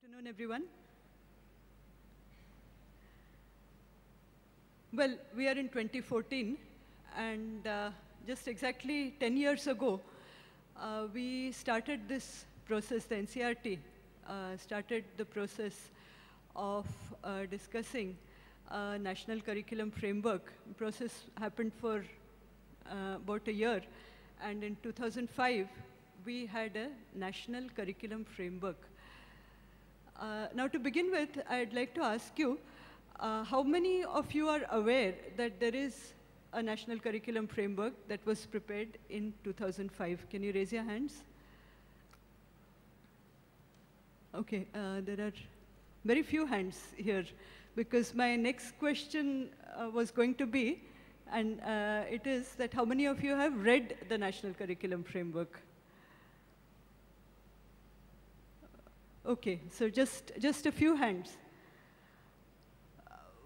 afternoon, everyone. Well, we are in 2014, and just exactly 10 years ago, we started this process, the NCERT started the process of discussing a national curriculum framework. The process happened for about a year, and in 2005, we had a national curriculum framework. Now, to begin with, I'd like to ask you, how many of you are aware that there is a national curriculum framework that was prepared in 2005? Can you raise your hands? Okay, there are very few hands here, because my next question was going to be, and it is that how many of you have read the national curriculum framework? Okay, so just a few hands.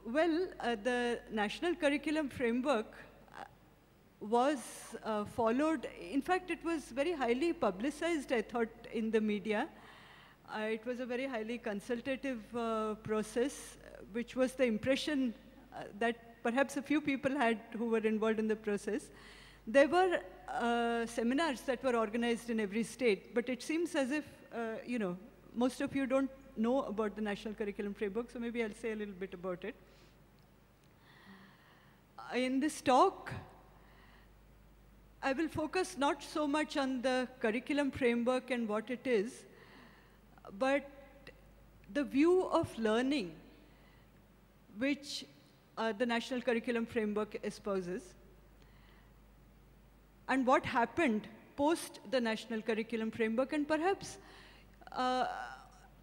Well, the national curriculum framework was followed. In fact, it was very highly publicized, I thought, in the media. It was a very highly consultative process, which was the impression that perhaps a few people had who were involved in the process. There were seminars that were organized in every state, but it seems as if, most of you don't know about the national curriculum framework, so maybe I'll say a little bit about it. In this talk, I will focus not so much on the curriculum framework and what it is, but the view of learning which the national curriculum framework espouses, and what happened post the national curriculum framework. And perhaps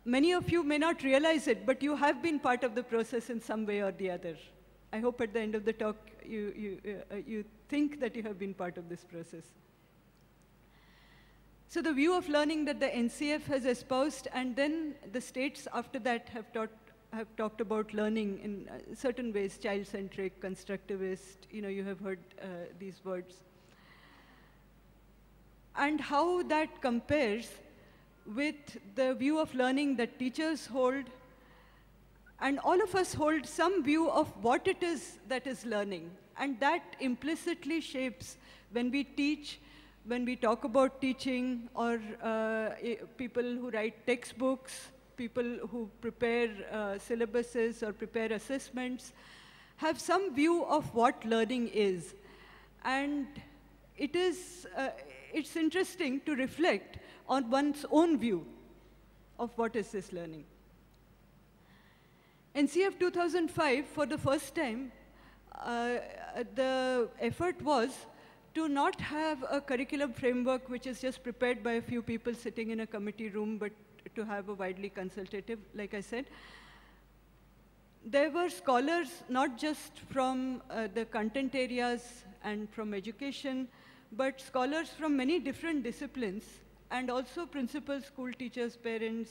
many of you may not realize it, but you have been part of the process in some way or the other. I hope at the end of the talk you think that you have been part of this process. So the view of learning that the NCF has espoused, and then the states after that have talked about learning in certain ways: child-centric, constructivist. You have heard these words, and how that compares with the view of learning that teachers hold, and all of us hold some view of what it is that is learning. And that implicitly shapes when we teach, when we talk about teaching, or people who write textbooks, people who prepare syllabuses or prepare assessments, have some view of what learning is. And it's interesting to reflect on one's own view of what is this learning. NCF 2005, for the first time, the effort was to not have a curriculum framework which is just prepared by a few people sitting in a committee room, but to have a widely consultative, like I said. There were scholars, not just from the content areas and from education, but scholars from many different disciplines, and also principals, school teachers, parents,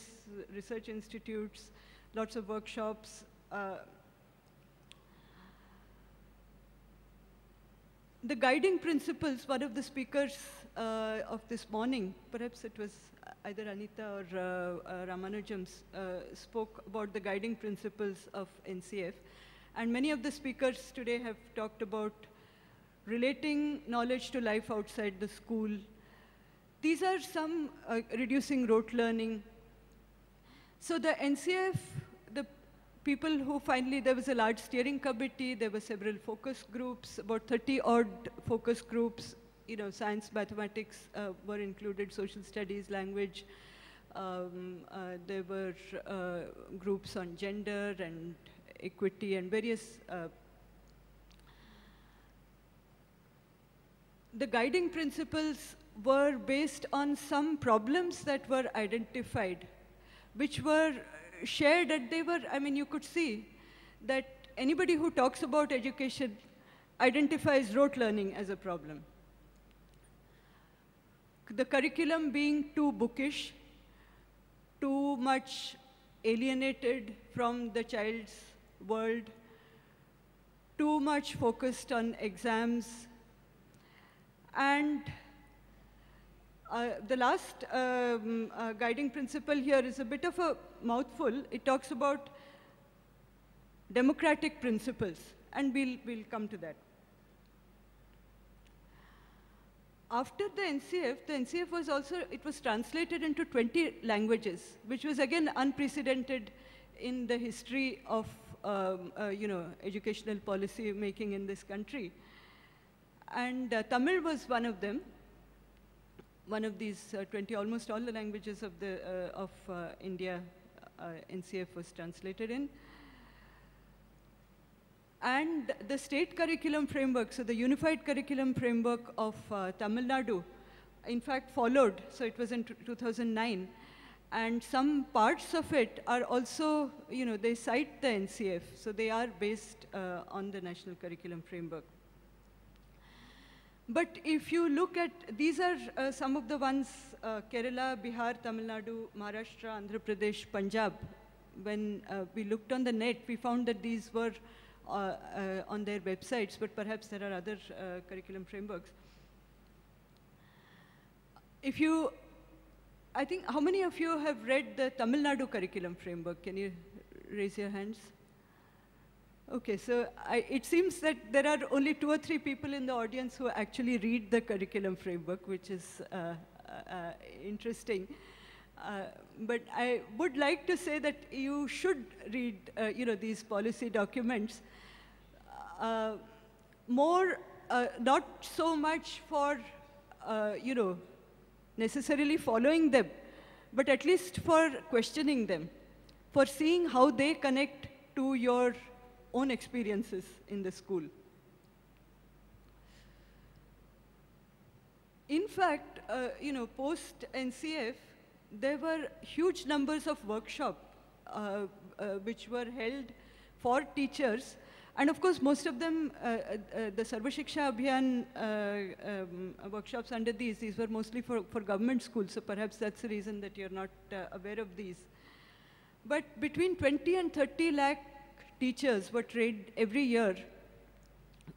research institutes, lots of workshops. The guiding principles, one of the speakers of this morning, perhaps it was either Anita or Ramanujam, spoke about the guiding principles of NCF. And many of the speakers today have talked about relating knowledge to life outside the school. These are some reducing rote learning. So the NCF, the people who finally, there was a large steering committee, there were several focus groups, about 30-odd focus groups, science, mathematics were included, social studies, language. There were groups on gender and equity and various. The guiding principles were based on some problems that were identified, which were shared, and they were, you could see that anybody who talks about education identifies rote learning as a problem. The curriculum being too bookish, too much alienated from the child's world, too much focused on exams, and The last guiding principle here is a bit of a mouthful. It talks about democratic principles, and we'll come to that. After the NCF was also, it was translated into 20 languages, which was again unprecedented in the history of educational policy making in this country. And Tamil was one of them, one of these 20, almost all the languages of India, NCF was translated in. And the state curriculum framework, so the unified curriculum framework of Tamil Nadu, in fact followed, so it was in 2009. And some parts of it are also, they cite the NCF, so they are based on the national curriculum framework. But if you look at, these are some of the ones, Kerala, Bihar, Tamil Nadu, Maharashtra, Andhra Pradesh, Punjab. When we looked on the net, we found that these were on their websites, but perhaps there are other curriculum frameworks. I think, how many of you have read the Tamil Nadu curriculum framework? Can you raise your hands? Okay, so it seems that there are only 2 or 3 people in the audience who actually read the curriculum framework, which is interesting. But I would like to say that you should read, these policy documents. Not so much for, necessarily following them, but at least for questioning them, for seeing how they connect to your own experiences in the school. In fact, post NCF, there were huge numbers of workshops which were held for teachers. And of course, most of them, the Sarva Shiksha Abhiyan workshops under these were mostly for government schools, so perhaps that's the reason that you're not aware of these. But between 20 and 30 lakh teachers were trained every year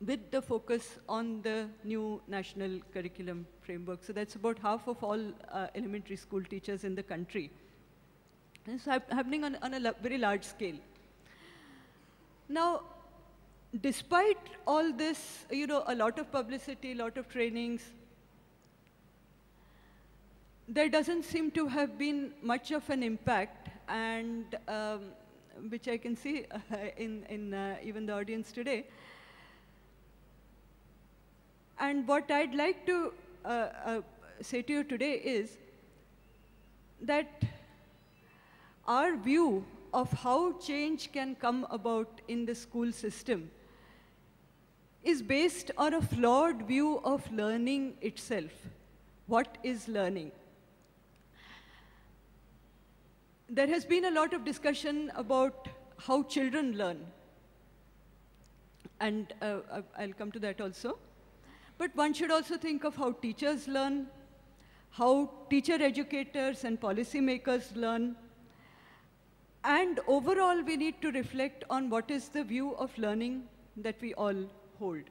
with the focus on the new national curriculum framework. So that's about half of all elementary school teachers in the country. And it's happening on a very large scale. Now, despite all this, a lot of publicity, a lot of trainings, there doesn't seem to have been much of an impact, and which I can see in even the audience today. And what I'd like to say to you today is that our view of how change can come about in the school system is based on a flawed view of learning itself. What is learning? There has been a lot of discussion about how children learn, and I'll come to that also. But one should also think of how teachers learn, how teacher educators and policymakers learn, and overall we need to reflect on what is the view of learning that we all hold.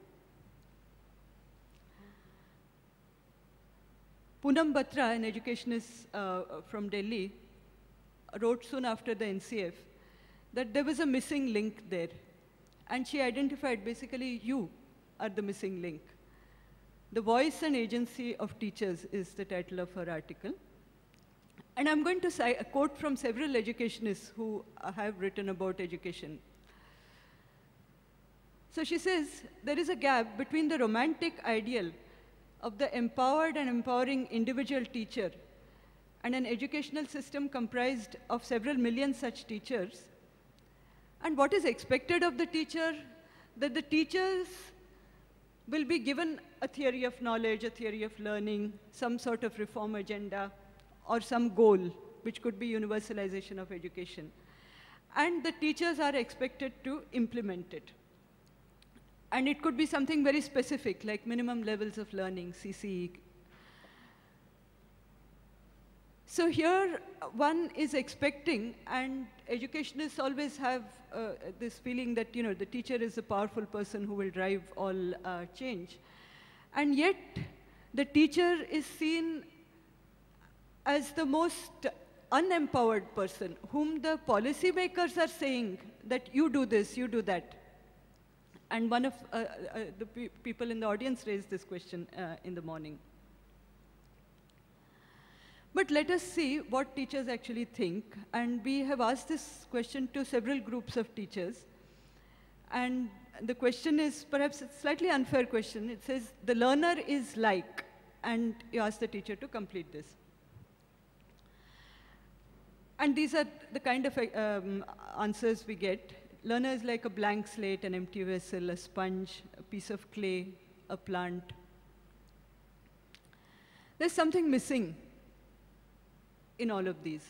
Poonam Batra, an educationist from Delhi, wrote soon after the NCF that there was a missing link there. And she identified, basically, you are the missing link. The Voice and Agency of Teachers is the title of her article. And I'm going to cite a quote from several educationists who have written about education. So she says, there is a gap between the romantic ideal of the empowered and empowering individual teacher and an educational system comprised of several million such teachers, and what is expected of the teacher, that the teachers will be given a theory of knowledge, a theory of learning, some sort of reform agenda, or some goal, which could be universalization of education. And the teachers are expected to implement it. And it could be something very specific, like minimum levels of learning, CCE. So here, one is expecting, and educationists always have this feeling that, the teacher is a powerful person who will drive all change. And yet, the teacher is seen as the most unempowered person, whom the policymakers are saying that you do this, you do that. And one of the people in the audience raised this question in the morning. But let us see what teachers actually think. And we have asked this question to several groups of teachers. And the question is perhaps a slightly unfair question. It says, the learner is like, and you ask the teacher to complete this. And these are the kind of answers we get. Learner is like a blank slate, an empty vessel, a sponge, a piece of clay, a plant. There's something missing in all of these.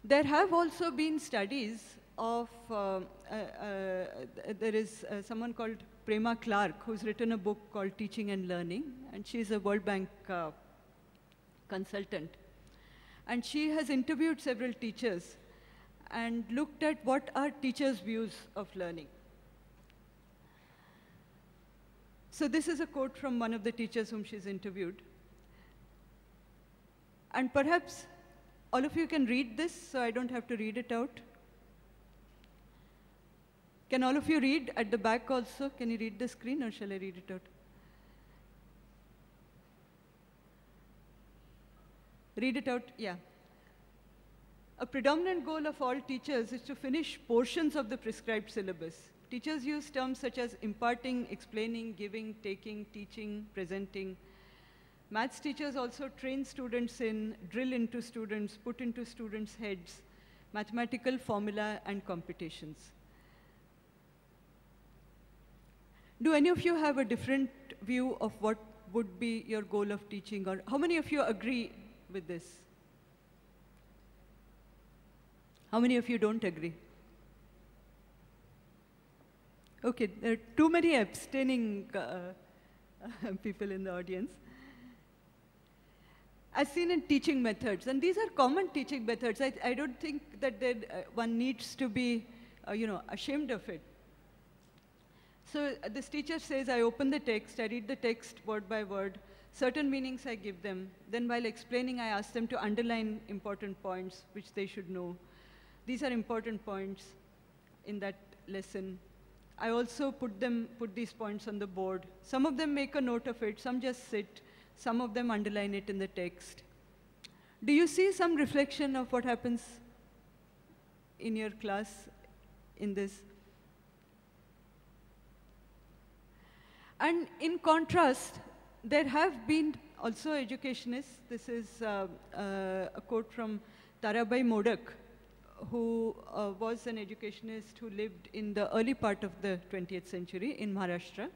There have also been studies of, there is someone called Prema Clark who's written a book called Teaching and Learning, and she's a World Bank consultant. And she has interviewed several teachers and looked at what are teachers' views of learning. So this is a quote from one of the teachers whom she's interviewed. And perhaps all of you can read this, so I don't have to read it out. Can all of you read at the back also? Can you read the screen, or shall I read it out? Read it out, yeah. A predominant goal of all teachers is to finish portions of the prescribed syllabus. Teachers use terms such as imparting, explaining, giving, taking, teaching, presenting. Maths teachers also train students in, drill into students, put into students' heads, mathematical formula and computations. Do any of you have a different view of what would be your goal of teaching, or how many of you agree with this? How many of you don't agree? Okay, there are too many abstaining people in the audience. As seen in teaching methods, and these are common teaching methods. I don't think that one needs to be, ashamed of it. So this teacher says, I open the text, I read the text word by word, certain meanings I give them. Then while explaining, I ask them to underline important points which they should know. These are important points in that lesson. I also put these points on the board. Some of them make a note of it, some just sit. Some of them underline it in the text. Do you see some reflection of what happens in your class in this? And in contrast, there have been also educationists. This is a quote from Tarabai Modak, who was an educationist who lived in the early part of the 20th century in Maharashtra.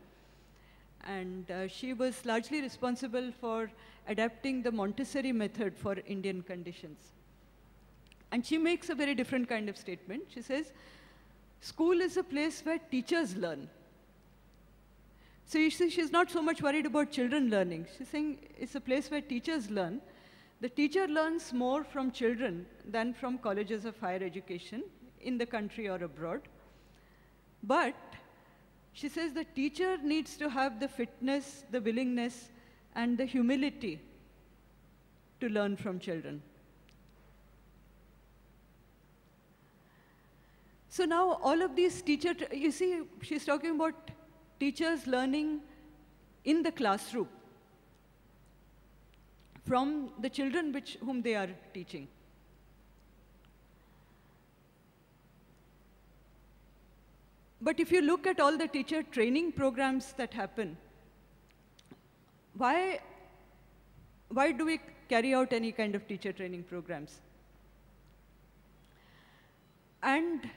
And she was largely responsible for adapting the Montessori method for Indian conditions. And she makes a very different kind of statement. She says, school is a place where teachers learn. So you see, she's not so much worried about children learning. She's saying it's a place where teachers learn. The teacher learns more from children than from colleges of higher education in the country or abroad. But she says the teacher needs to have the fitness, the willingness, and the humility to learn from children. So now all of these you see, she's talking about teachers learning in the classroom from the children whom they are teaching. But if you look at all the teacher training programs that happen, why do we carry out any kind of teacher training programs? And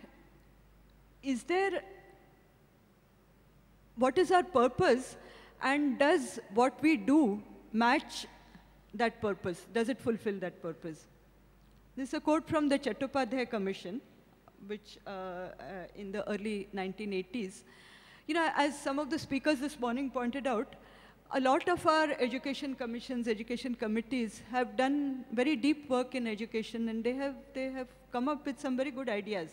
what is our purpose, and does what we do match that purpose? Does it fulfill that purpose? This is a quote from the Chattopadhyay Commission, which in the early 1980s. You know, as some of the speakers this morning pointed out, a lot of our education commissions, education committees have done very deep work in education, and they have come up with some very good ideas.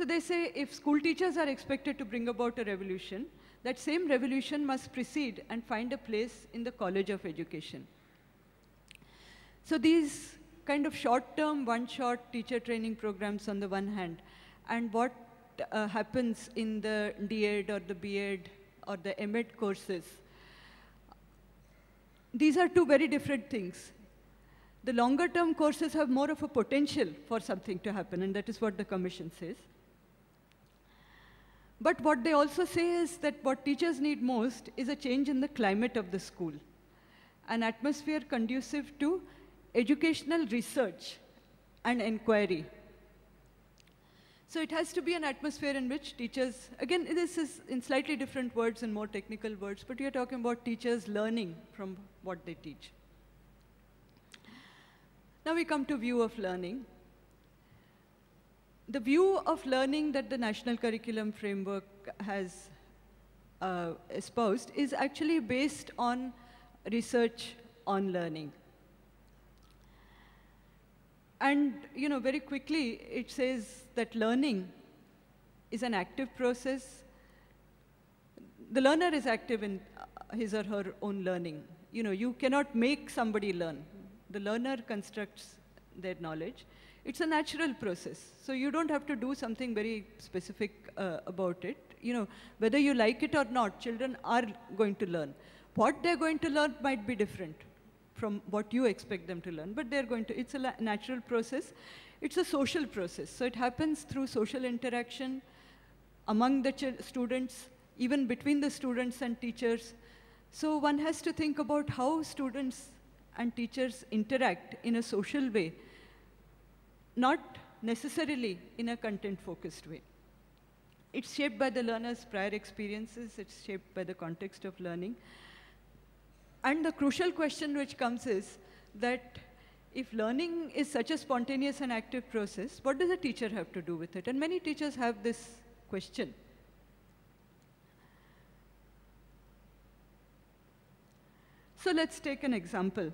So they say if school teachers are expected to bring about a revolution, that same revolution must precede and find a place in the College of Education. So these kind of short-term, one-shot teacher training programs on the one hand, and what happens in the D.Ed or the B.Ed or the M.Ed courses, these are two very different things. The longer-term courses have more of a potential for something to happen, and that is what the Commission says. But what they also say is that what teachers need most is a change in the climate of the school, an atmosphere conducive to educational research and inquiry. So it has to be an atmosphere in which teachers, again, this is in slightly different words and more technical words, but we are talking about teachers learning from what they teach. Now we come to view of learning. The view of learning that the National Curriculum Framework has espoused is actually based on research on learning. And very quickly, it says that learning is an active process. The learner is active in his or her own learning. You cannot make somebody learn. The learner constructs their knowledge. It's a natural process. So you don't have to do something very specific about it. Whether you like it or not, children are going to learn. What they're going to learn might be different from what you expect them to learn, but they're going to, it's a natural process. It's a social process. So it happens through social interaction among the students, even between the students and teachers. So one has to think about how students and teachers interact in a social way, not necessarily in a content-focused way. It's shaped by the learner's prior experiences. It's shaped by the context of learning. And the crucial question which comes is that if learning is such a spontaneous and active process, what does a teacher have to do with it? And many teachers have this question. So let's take an example.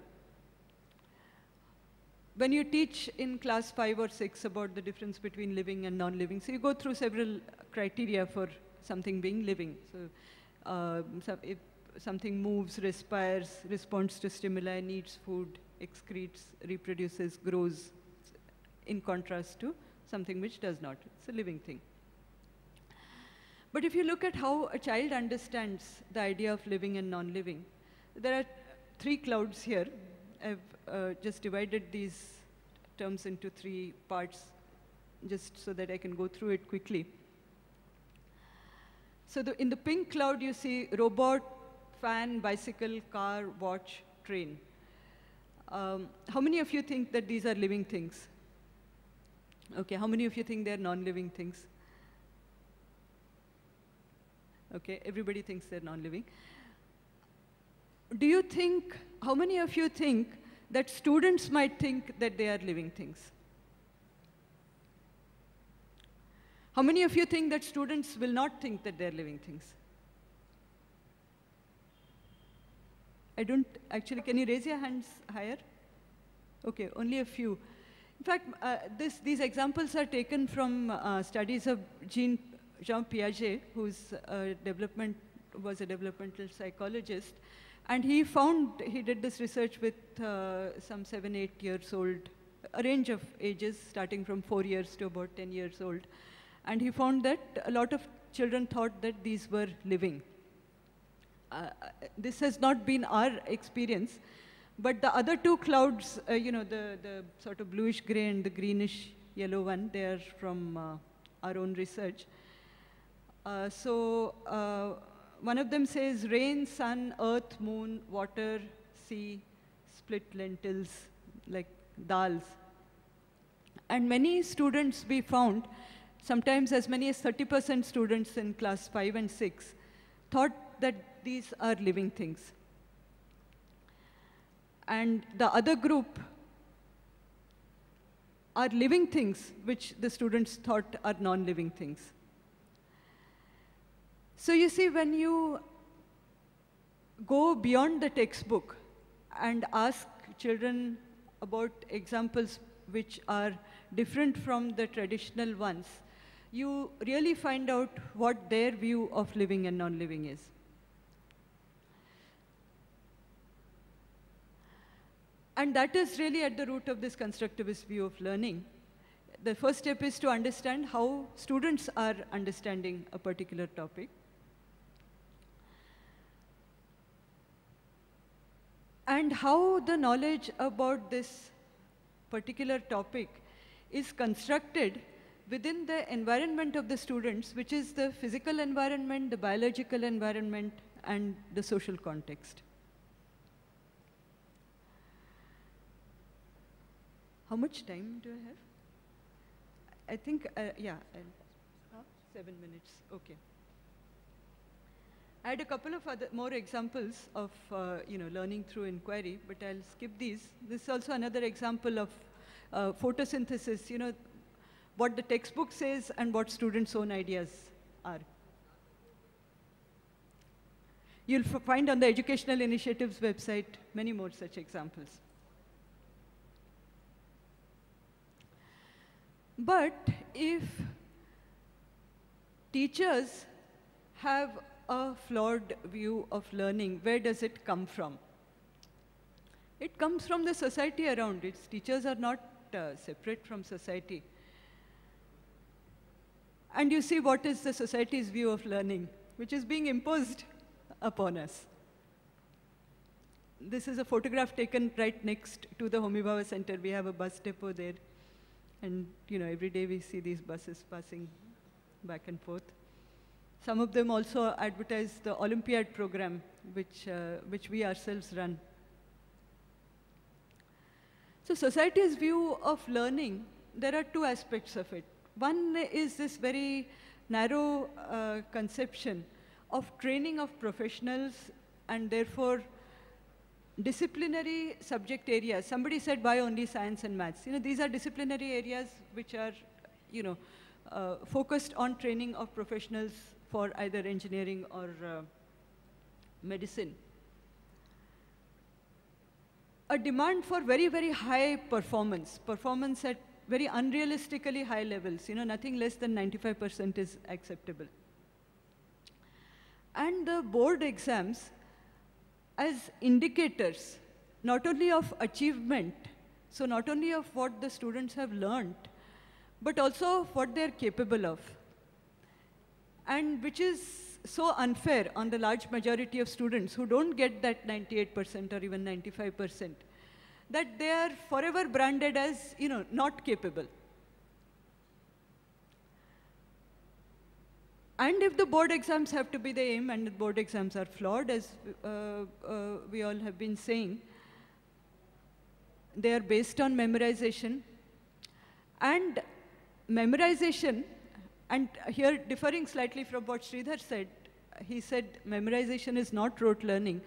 When you teach in class 5 or 6 about the difference between living and non-living, so you go through several criteria for something being living. So if something moves, respires, responds to stimuli, needs food, excretes, reproduces, grows, in contrast to something which does not. It's a living thing. But if you look at how a child understands the idea of living and non-living, there are 3 clouds here. I've just divided these terms into 3 parts, just so that I can go through it quickly. So in the pink cloud, you see robot, fan, bicycle, car, watch, train. How many of you think that these are living things? Okay, how many of you think they're non-living things? Okay, everybody thinks they're non-living. Do you think, how many of you think that students might think that they are living things? How many of you think that students will not think that they're living things? I don't, actually, can you raise your hands higher? Okay, only a few. In fact, these examples are taken from studies of Jean Piaget, who's was a developmental psychologist. And he did this research with some 7, 8 years old, a range of ages, starting from 4 years to about 10 years old. And he found that a lot of children thought that these were living. This has not been our experience, but the other 2 clouds, the sort of bluish gray and the greenish yellow one, they are from our own research. One of them says rain, sun, earth, moon, water, sea, split lentils, like dals. And many students we found, sometimes as many as 30% students in class 5 and 6, thought that these are living things. And the other group are living things, which the students thought are non-living things. So you see, when you go beyond the textbook and ask children about examples which are different from the traditional ones, you really find out what their view of living and non-living is. And that is really at the root of this constructivist view of learning. The first step is to understand how students are understanding a particular topic. And how the knowledge about this particular topic is constructed within the environment of the students, which is the physical environment, the biological environment, and the social context. How much time do I have? I think, yeah, 7 minutes, okay. I had a couple of more examples of learning through inquiry, but I'll skip these. This is also another example of photosynthesis, what the textbook says and what students' own ideas are. You'll find on the Educational Initiatives website many more such examples. But if teachers have a flawed view of learning, where does it come from? It comes from the society around it. Teachers are not separate from society. And you see what is the society's view of learning, which is being imposed upon us. This is a photograph taken right next to the Homi Bhabha Center. We have a bus depot there. And every day we see these buses passing back and forth. Some of them also advertise the Olympiad program, which we ourselves run. So society's view of learning, there are two aspects of it. One is this very narrow conception of training of professionals and therefore disciplinary subject areas. Somebody said, why only science and maths? These are disciplinary areas which are, focused on training of professionals for either engineering or medicine. A demand for very, very high performance at very unrealistically high levels. Nothing less than 95% is acceptable. And the board exams as indicators, not only of achievement, so not only of what the students have learned, but also of what they're capable of. And which is so unfair on the large majority of students who don't get that 98% or even 95%, that they are forever branded as, not capable. And if the board exams have to be the aim, and the board exams are flawed, as we all have been saying, they are based on memorization. And memorization, and here differing slightly from what Sridhar said, he said memorization is not rote learning,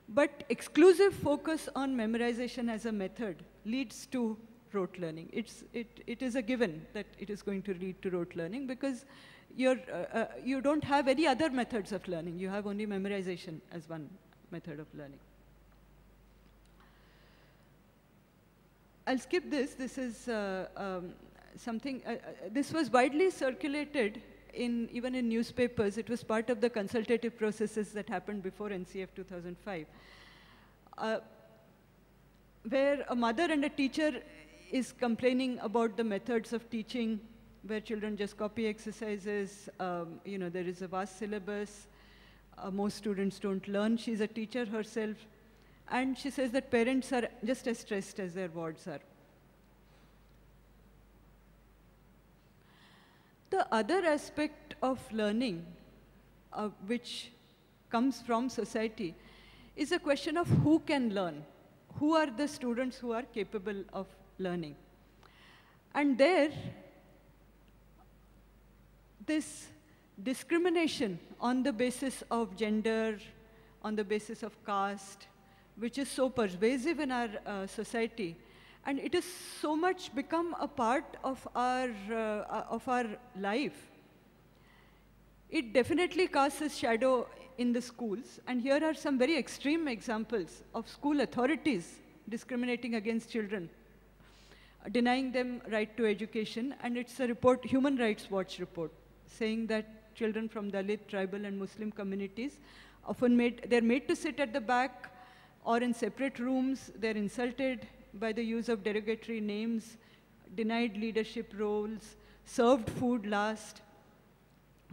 but exclusive focus on memorization as a method leads to rote learning. It is a given that it is going to lead to rote learning because you don't have any other methods of learning. You have only memorization as one method of learning. I'll skip this. This is something, this was widely circulated even in newspapers. It was part of the consultative processes that happened before NCF 2005, where a mother and a teacher is complaining about the methods of teaching, where children just copy exercises. There is a vast syllabus. Most students don't learn. She's a teacher herself. And she says that parents are just as stressed as their wards are. The other aspect of learning, which comes from society, is a question of who can learn. Who are the students who are capable of learning? And there, this discrimination on the basis of gender, on the basis of caste, which is so pervasive in our society, and it has so much become a part of our life. It definitely casts a shadow in the schools, and here are some very extreme examples of school authorities discriminating against children. denying them right to education. And it's a report, Human Rights Watch report, saying that children from Dalit, tribal, and Muslim communities they're made to sit at the back or in separate rooms. They're insulted by the use of derogatory names, denied leadership roles, served food last.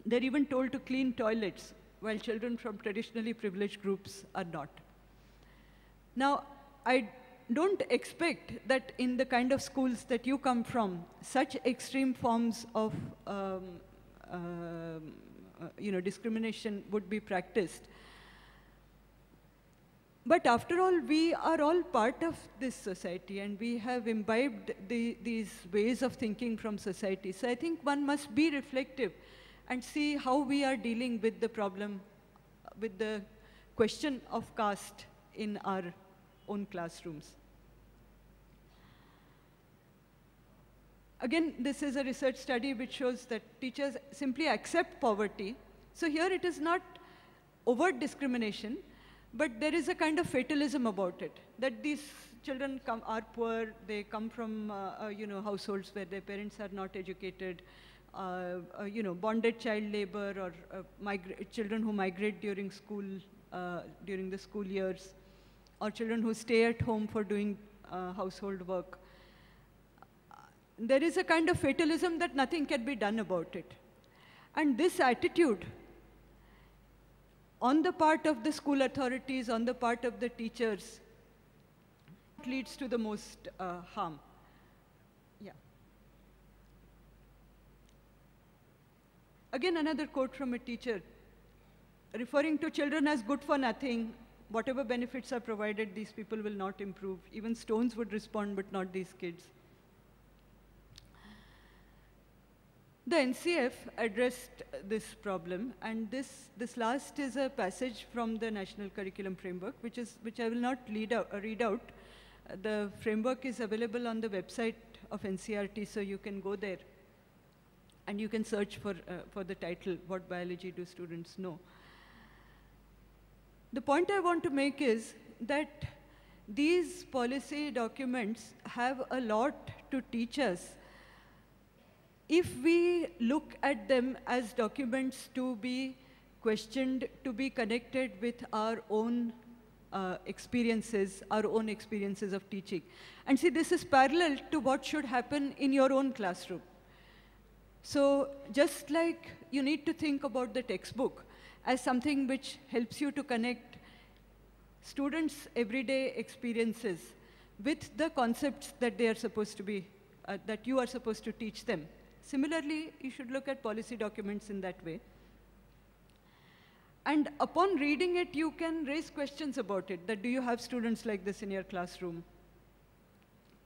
They're even told to clean toilets, while children from traditionally privileged groups are not. Now, I don't expect that in the kind of schools that you come from, such extreme forms of discrimination would be practiced. But after all, we are all part of this society, and we have imbibed these ways of thinking from society. So I think one must be reflective and see how we are dealing with the problem, with the question of caste in our own classrooms. Again, this is a research study which shows that teachers simply accept poverty. So here it is not overt discrimination, but there is a kind of fatalism about it, that these children are poor, they come from households where their parents are not educated, bonded child labor, or children who migrate during school, during the school years, or children who stay at home for doing household work. There is a kind of fatalism that nothing can be done about it. And this attitude on the part of the school authorities, on the part of the teachers, leads to the most harm. Yeah. Again, another quote from a teacher, referring to children as good for nothing. Whatever benefits are provided, these people will not improve. Even stones would respond, but not these kids. The NCF addressed this problem, and this last is a passage from the National Curriculum Framework, which I will not read out. The framework is available on the website of NCERT, so you can go there and you can search for the title, What Biology Do Students Know? The point I want to make is that these policy documents have a lot to teach us if we look at them as documents to be questioned, to be connected with our own experiences of teaching. And see, this is parallel to what should happen in your own classroom. So just like you need to think about the textbook as something which helps you to connect students' everyday experiences with the concepts that they are supposed to be, that you are supposed to teach them. Similarly, you should look at policy documents in that way. And upon reading it, you can raise questions about it, that do you have students like this in your classroom?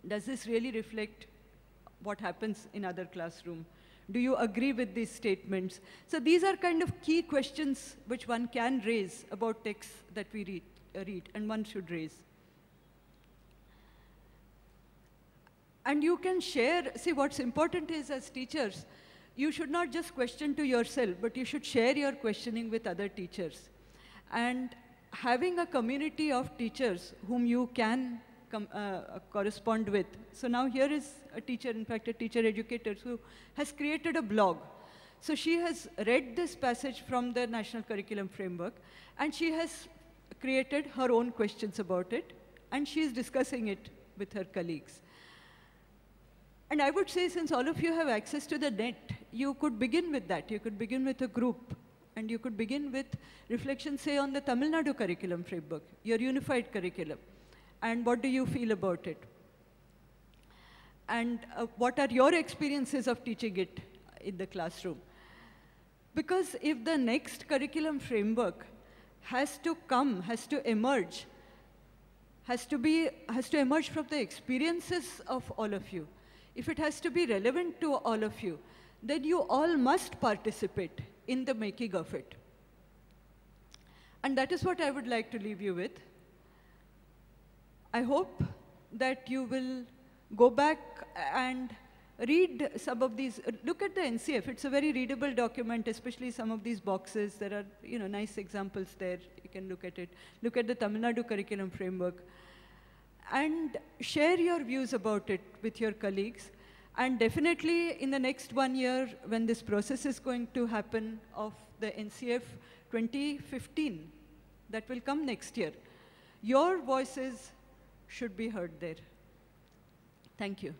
Does this really reflect what happens in other classrooms? Do you agree with these statements? So these are kind of key questions which one can raise about texts that we read, and one should raise. And you can share, see what's important is as teachers, you should not just question to yourself, but you should share your questioning with other teachers. And having a community of teachers whom you can correspond with. So now here is a teacher, in fact, a teacher educator who has created a blog. So she has read this passage from the National Curriculum Framework, and she has created her own questions about it, and she is discussing it with her colleagues. And I would say, since all of you have access to the net, you could begin with that. You could begin with a group, and you could begin with reflection, say, on the Tamil Nadu Curriculum Framework, your unified curriculum, and what do you feel about it? And what are your experiences of teaching it in the classroom? Because if the next curriculum framework has to come, has to emerge from the experiences of all of you, if it has to be relevant to all of you, then you all must participate in the making of it. And that is what I would like to leave you with. I hope that you will go back and read some of these. Look at the NCF. It's a very readable document, especially some of these boxes. There are nice examples there. You can look at it. Look at the Tamil Nadu Curriculum Framework. and share your views about it with your colleagues. And definitely in the next 1 year, when this process is going to happen of the NCF 2015, that will come next year, your voices should be heard there. Thank you.